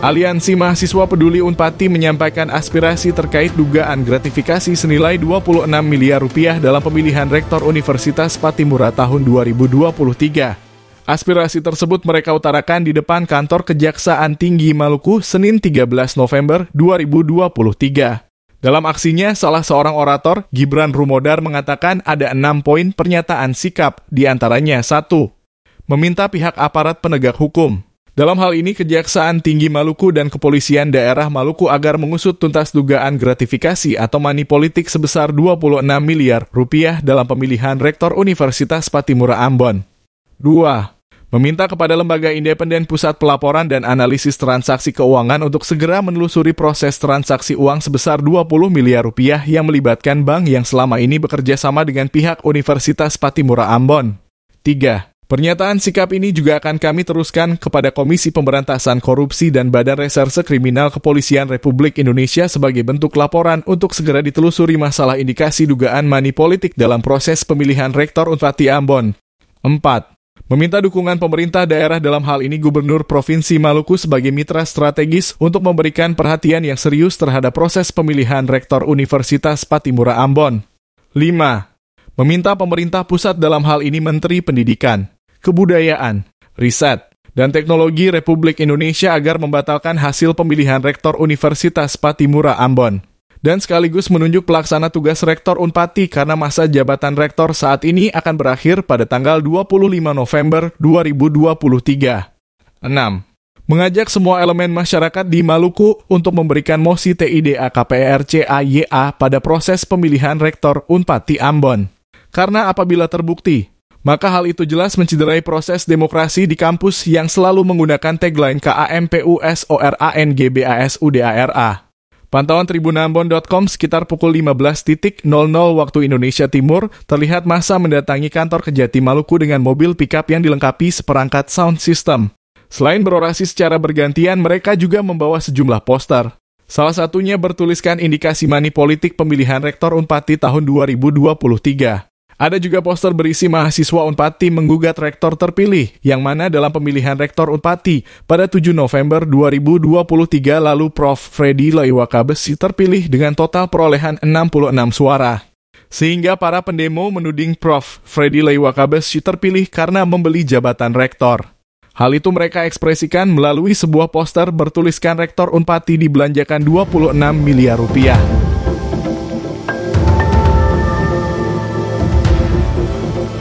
Aliansi Mahasiswa Peduli Unpati menyampaikan aspirasi terkait dugaan gratifikasi senilai 26 miliar rupiah dalam pemilihan Rektor Universitas Patimura tahun 2023. Aspirasi tersebut mereka utarakan di depan kantor Kejaksaan Tinggi Maluku Senin 13 November 2023. Dalam aksinya, salah seorang orator, Gibran Rumodar, mengatakan ada 6 poin pernyataan sikap, diantaranya 1. Meminta pihak aparat penegak hukum. Dalam hal ini, Kejaksaan Tinggi Maluku dan Kepolisian Daerah Maluku agar mengusut tuntas dugaan gratifikasi atau money politik sebesar 26 miliar rupiah dalam pemilihan Rektor Universitas Patimura Ambon. 2. Meminta kepada Lembaga Independen Pusat Pelaporan dan Analisis Transaksi Keuangan untuk segera menelusuri proses transaksi uang sebesar 20 miliar rupiah yang melibatkan bank yang selama ini bekerja sama dengan pihak Universitas Patimura Ambon. 3. Pernyataan sikap ini juga akan kami teruskan kepada Komisi Pemberantasan Korupsi dan Badan Reserse Kriminal Kepolisian Republik Indonesia sebagai bentuk laporan untuk segera ditelusuri masalah indikasi dugaan money politik dalam proses pemilihan Rektor Unpati Ambon. 4. Meminta dukungan pemerintah daerah dalam hal ini Gubernur Provinsi Maluku sebagai mitra strategis untuk memberikan perhatian yang serius terhadap proses pemilihan Rektor Universitas Patimura Ambon. 5. Meminta pemerintah pusat dalam hal ini Menteri Pendidikan, Kebudayaan, Riset, dan Teknologi Republik Indonesia agar membatalkan hasil pemilihan Rektor Universitas Patimura Ambon. Dan sekaligus menunjuk pelaksana tugas Rektor Unpati karena masa jabatan Rektor saat ini akan berakhir pada tanggal 25 November 2023. 6. Mengajak semua elemen masyarakat di Maluku untuk memberikan mosi TIDA KPRCAYA pada proses pemilihan Rektor Unpati Ambon. Karena apabila terbukti, maka hal itu jelas mencederai proses demokrasi di kampus yang selalu menggunakan tagline KAMPUSORANGBASUDARA. Pantauan tribunambon.com sekitar pukul 15.00 waktu Indonesia Timur, terlihat massa mendatangi kantor Kejati Maluku dengan mobil pickup yang dilengkapi seperangkat sound system. Selain berorasi secara bergantian, mereka juga membawa sejumlah poster. Salah satunya bertuliskan indikasi money politik pemilihan Rektor Unpati tahun 2023. Ada juga poster berisi mahasiswa Unpati menggugat rektor terpilih, yang mana dalam pemilihan Rektor Unpati pada 7 November 2023 lalu Prof. Freddy Laiwakabesi terpilih dengan total perolehan 66 suara. Sehingga para pendemo menuding Prof. Freddy Laiwakabesi terpilih karena membeli jabatan rektor. Hal itu mereka ekspresikan melalui sebuah poster bertuliskan Rektor Unpati dibelanjakan 26 miliar rupiah.